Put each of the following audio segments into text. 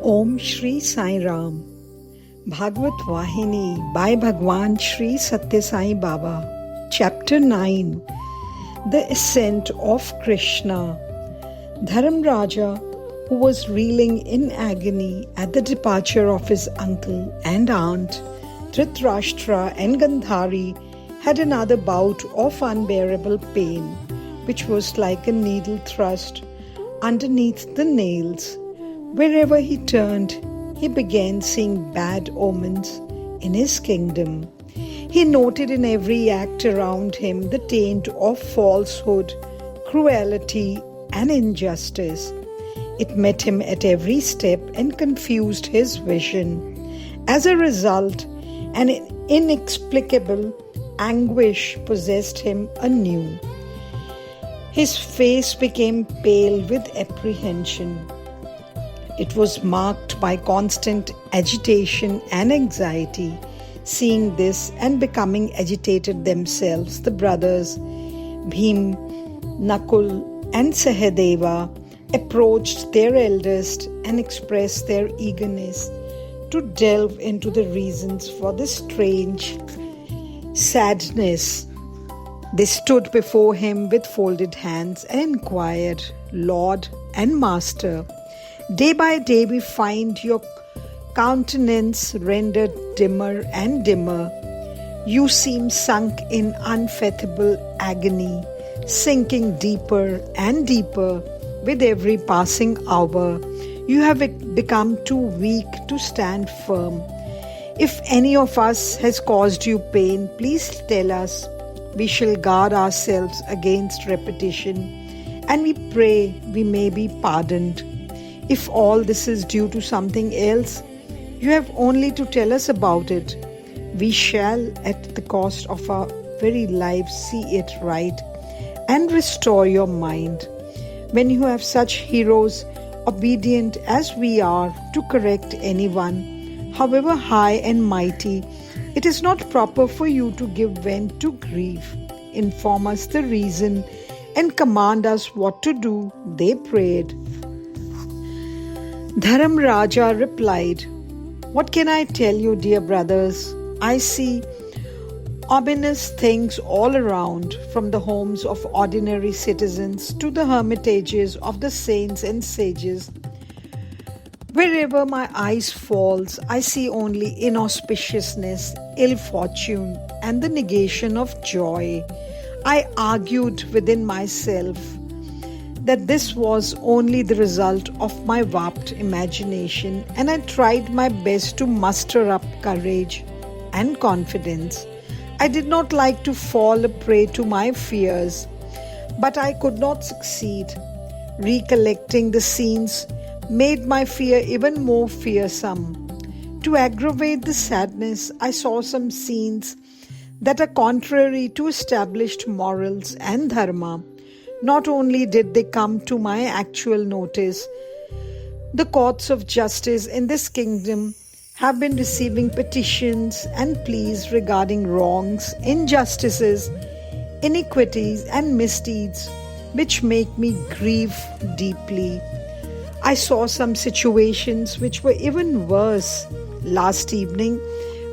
Om Shri Sai Ram. Bhagavatha Vahini by Bhagavan Shri Sathya Sai Baba. Chapter 9. The Ascent of KRISHNA. Raja, who was reeling in agony at the departure of his uncle and aunt, Dhritarashtra and Gandhari, had another bout of unbearable pain, which was like a needle thrust underneath the nails. Wherever he turned, he began seeing bad omens in his kingdom. He noted in every act around him the taint of falsehood, cruelty, and injustice. It met him at every step and confused his vision. As a result, an inexplicable anguish possessed him anew. His face became pale with apprehension. It was marked by constant agitation and anxiety. Seeing this and becoming agitated themselves, the brothers Bhim, Nakul, and Sahadeva approached their eldest and expressed their eagerness to delve into the reasons for this strange sadness. They stood before him with folded hands and inquired, "Lord and Master, day by day we find your countenance rendered dimmer and dimmer. You seem sunk in unfathomable agony, sinking deeper and deeper with every passing hour. You have become too weak to stand firm. If any of us has caused you pain, please tell us. We shall guard ourselves against repetition, and we pray we may be pardoned. If all this is due to something else, you have only to tell us about it. We shall, at the cost of our very lives, see it right and restore your mind. When you have such heroes, obedient as we are, to correct anyone, however high and mighty, it is not proper for you to give vent to grief. Inform us the reason and command us what to do," they prayed. Raja replied, "What can I tell you, dear brothers? I see ominous things all around, from the homes of ordinary citizens to the hermitages of the saints and sages. Wherever my eyes falls, I see only inauspiciousness, ill fortune, and the negation of joy." I argued within myself that this was only the result of my warped imagination, and I tried my best to muster up courage and confidence. I did not like to fall a prey to my fears, but I could not succeed. Recollecting the scenes made my fear even more fearsome. To aggravate the sadness, I saw some scenes that are contrary to established morals and Dharma. Not only did they come to my actual notice, the courts of justice in this kingdom have been receiving petitions and pleas regarding wrongs, injustices, iniquities, and misdeeds, which make me grieve deeply. I saw some situations which were even worse. Last evening,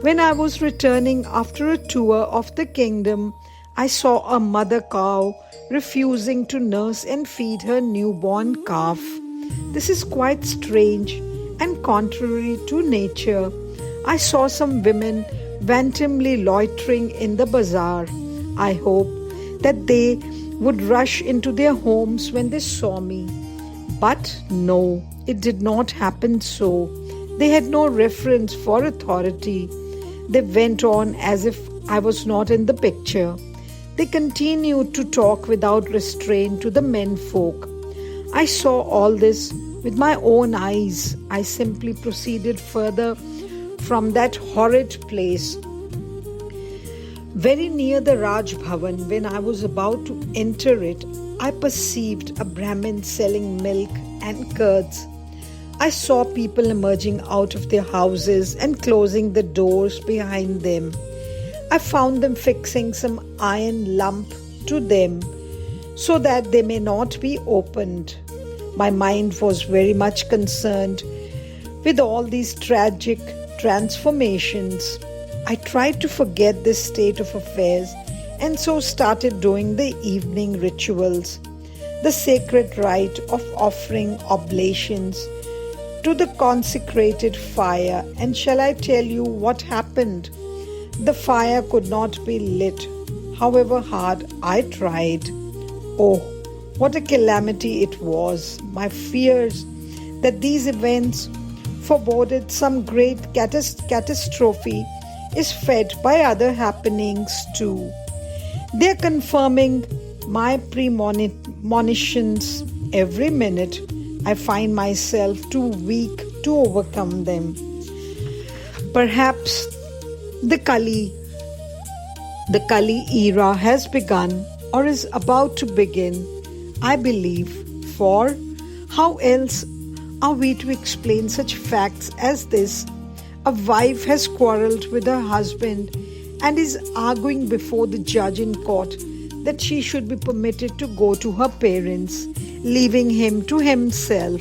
when I was returning after a tour of the kingdom, I saw a mother cow refusing to nurse and feed her newborn calf. This is quite strange and contrary to nature. I saw some women wantonly loitering in the bazaar. I hope that they would rush into their homes when they saw me. But no, it did not happen so. They had no reference for authority. They went on as if I was not in the picture. They continued to talk without restraint to the menfolk. I saw all this with my own eyes. I simply proceeded further from that horrid place. Very near the Raj Bhavan, when I was about to enter it, I perceived a Brahmin selling milk and curds. I saw people emerging out of their houses and closing the doors behind them. I found them fixing some iron lump to them so that they may not be opened. My mind was very much concerned With all these tragic transformations, I tried to forget this state of affairs and so started doing the evening rituals, the sacred rite of offering oblations to the consecrated fire. And shall I tell you what happened? The fire could not be lit, however hard I tried. Oh, what a calamity it was! My fears that these events foreboded some great catastrophe is fed by other happenings too. They are confirming my premonitions every minute. I find myself too weak to overcome them. Perhaps the Kali era has begun or is about to begin, I believe, for how else are we to explain such facts as this? A wife has quarreled with her husband and is arguing before the judge in court that she should be permitted to go to her parents, leaving him to himself.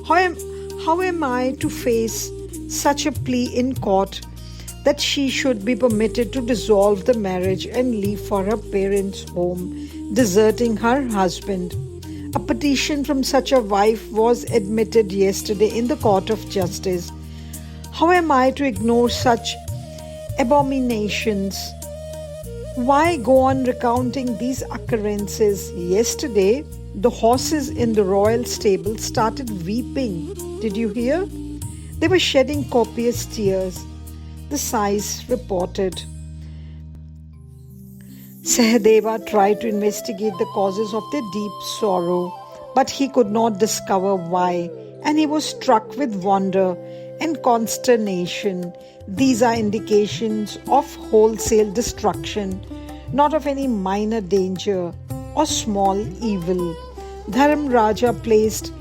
How am I to face such a plea in court that she should be permitted to dissolve the marriage and leave for her parents' home, deserting her husband? A petition from such a wife was admitted yesterday in the court of justice. How am I to ignore such abominations? Why go on recounting these occurrences? Yesterday, the horses in the royal stable started weeping. Did you hear? They were shedding copious tears. The Sais reported. Sahadeva tried to investigate the causes of their deep sorrow, but he could not discover why, and he was struck with wonder and consternation. These are indications of wholesale destruction, not of any minor danger or small evil. Dharamraja placed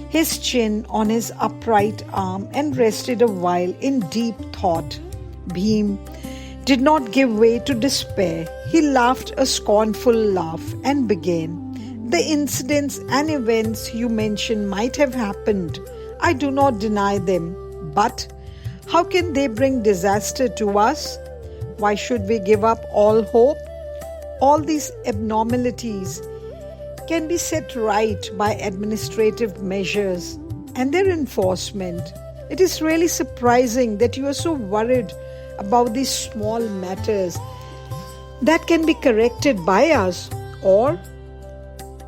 his chin on his upright arm and rested a while in deep thought. Bhim did not give way to despair. He laughed a scornful laugh and began. The incidents and events you mention might have happened. I do not deny them. But how can they bring disaster to us? Why should we give up all hope? All these abnormalities can be set right by administrative measures and their enforcement. It is really surprising that you are so worried about these small matters that can be corrected by us. Or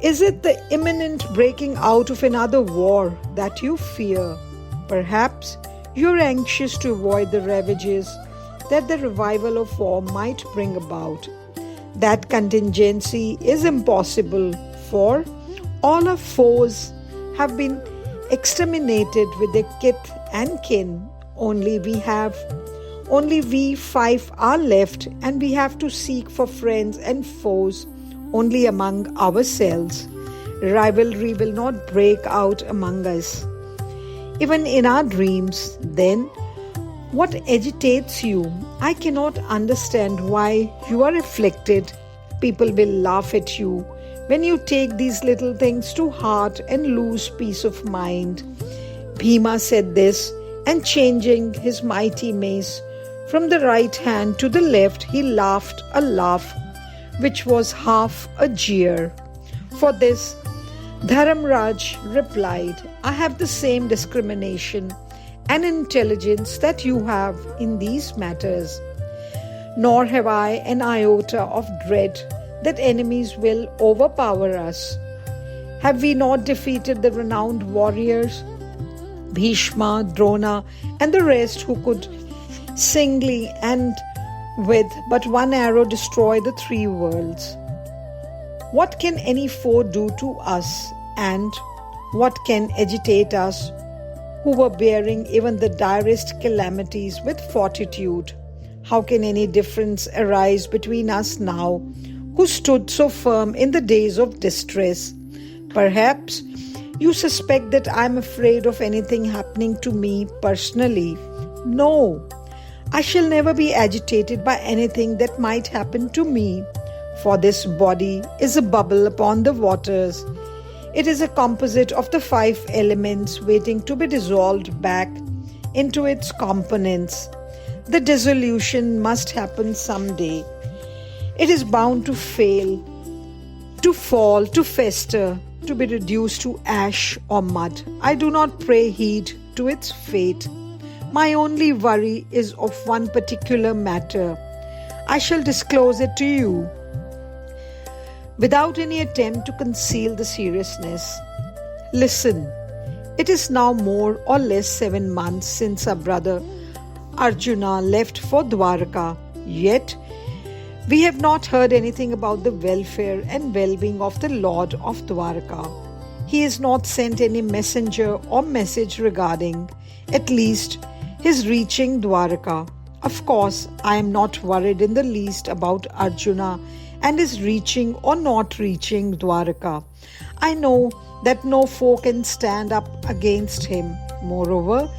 is it the imminent breaking out of another war that you fear? Perhaps you are anxious to avoid the ravages that the revival of war might bring about. That contingency is impossible, for all our foes have been exterminated with their kith and kin. Only we five are left, and we have to seek for friends and foes only among ourselves. Rivalry will not break out among us, even in our dreams. Then, what agitates you? I cannot understand why you are afflicted. People will laugh at you when you take these little things to heart and lose peace of mind. Bhima said this, and changing his mighty mace from the right hand to the left, he laughed a laugh which was half a jeer. For this, Dharamraj replied, I have the same discrimination and intelligence that you have in these matters, nor have I an iota of dread that enemies will overpower us. Have we not defeated the renowned warriors, Bhishma, Drona, and the rest, who could singly and with but one arrow destroy the three worlds? What can any foe do to us, and what can agitate us, who were bearing even the direst calamities with fortitude? How can any difference arise between us now, who stood so firm in the days of distress? Perhaps you suspect that I am afraid of anything happening to me personally. No, I shall never be agitated by anything that might happen to me, for this body is a bubble upon the waters. It is a composite of the 5 elements waiting to be dissolved back into its components. The dissolution must happen someday. It is bound to fail, to fall, to fester, to be reduced to ash or mud. I do not pay heed to its fate. My only worry is of one particular matter. I shall disclose it to you without any attempt to conceal the seriousness. Listen, it is now more or less 7 months since our brother Arjuna left for Dwarka, yet we have not heard anything about the welfare and well-being of the Lord of Dwarka. He has not sent any messenger or message regarding, at least, his reaching Dwarka. Of course, I am not worried in the least about Arjuna and his reaching or not reaching Dwarka. I know that no foe can stand up against him. Moreover,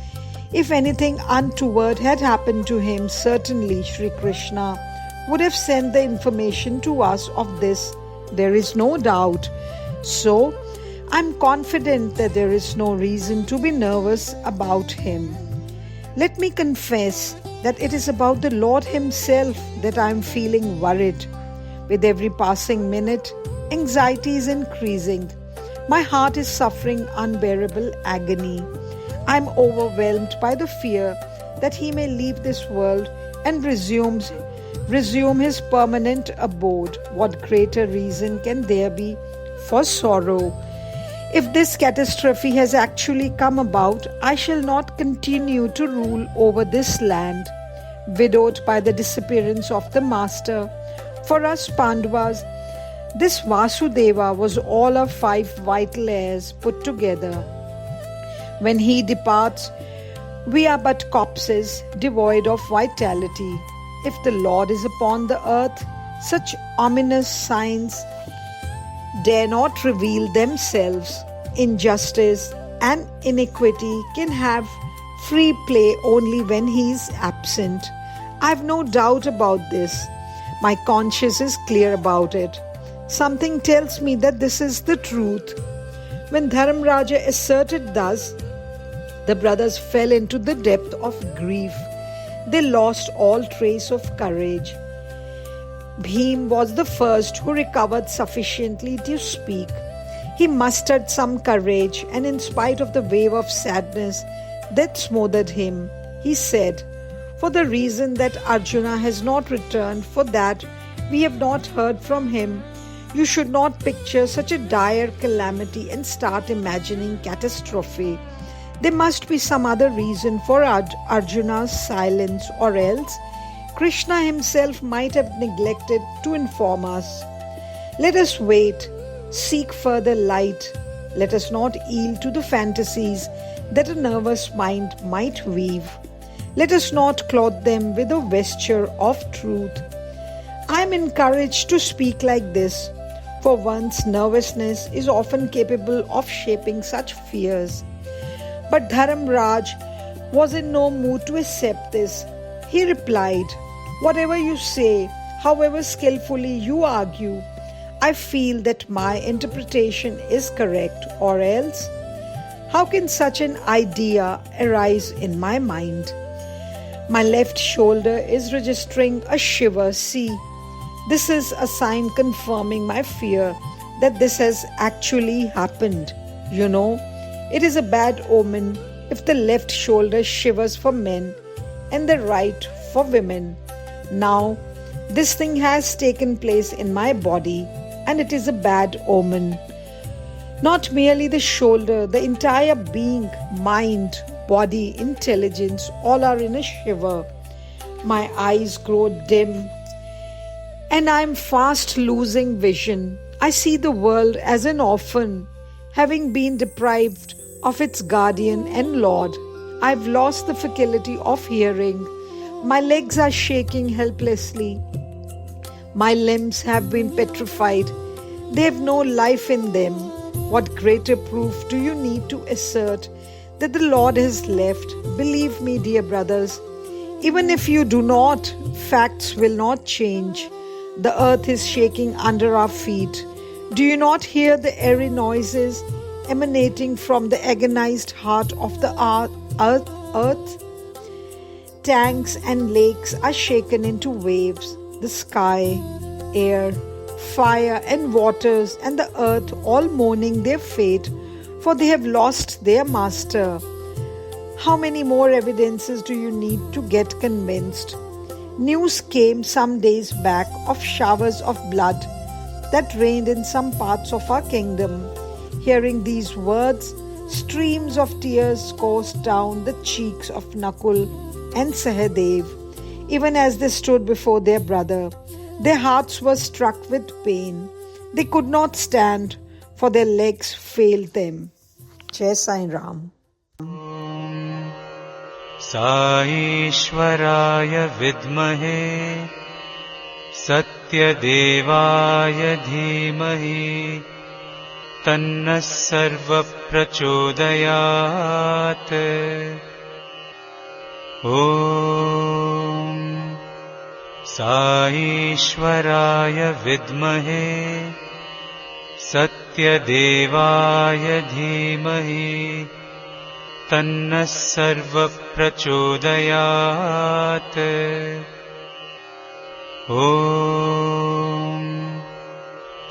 if anything untoward had happened to him, certainly Sri Krishna would have sent the information to us of this. There is no doubt. So, I am confident that there is no reason to be nervous about him. Let me confess that it is about the Lord Himself that I am feeling worried. With every passing minute, anxiety is increasing. My heart is suffering unbearable agony. I am overwhelmed by the fear that he may leave this world and resume his permanent abode. What greater reason can there be for sorrow? If this catastrophe has actually come about, I shall not continue to rule over this land, widowed by the disappearance of the Master. For us Pandavas, this Vasudeva was all our 5 vital heirs put together. When he departs, we are but corpses devoid of vitality. If the Lord is upon the earth, such ominous signs dare not reveal themselves. Injustice and iniquity can have free play only when he is absent. I have no doubt about this. My conscience is clear about it. Something tells me that this is the truth. When Dharmraja asserted thus, the brothers fell into the depth of grief. They lost all trace of courage. Bhim was the first who recovered sufficiently to speak. He mustered some courage, and in spite of the wave of sadness that smothered him, he said, "For the reason that Arjuna has not returned, for that we have not heard from him, you should not picture such a dire calamity and start imagining catastrophe. There must be some other reason for Arjuna's silence, or else Krishna himself might have neglected to inform us. Let us wait, seek further light. Let us not yield to the fantasies that a nervous mind might weave. Let us not clothe them with a vesture of truth. I am encouraged to speak like this, for one's nervousness is often capable of shaping such fears." But Dharamraj was in no mood to accept this. He replied, "Whatever you say, however skillfully you argue, I feel that my interpretation is correct, or else how can such an idea arise in my mind? My left shoulder is registering a shiver. See, this is a sign confirming my fear that this has actually happened. You know, it is a bad omen if the left shoulder shivers for men and the right for women. Now, this thing has taken place in my body, and it is a bad omen. Not merely the shoulder, the entire being, mind, body, intelligence, all are in a shiver. My eyes grow dim, and I am fast losing vision. I see the world as an orphan, having been deprived of its guardian and lord. I have lost the faculty of hearing. My legs are shaking helplessly. My limbs have been petrified. They have no life in them. What greater proof do you need to assert that the Lord has left? Believe me, dear brothers, even if you do not, facts will not change. The earth is shaking under our feet. Do you not hear the airy noises emanating from the agonized heart of the earth? earth. Tanks and lakes are shaken into waves. The sky, air, fire and waters and the earth all mourning their fate, for they have lost their master. How many more evidences do you need to get convinced? News came some days back of showers of blood that rained in some parts of our kingdom. Hearing these words, streams of tears coursed down the cheeks of Nakul and Sahadev, even as they stood before their brother. Their hearts were struck with pain. They could not stand, for their legs failed them. Jai Sai Ram. Saishwaraya vidmahe Satyadevaya dhimahi Tanna sarva prachodayat. Om Saishwaraya vidmahe Satyadevaya dhimahi Tanna sarva prachodayat. Om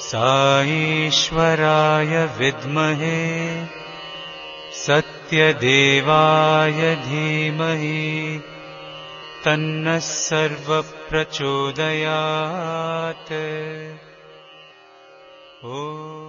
Saishwaraya vidmahe Satyadevaya dhimahi Tanna sarva prachodayat. Om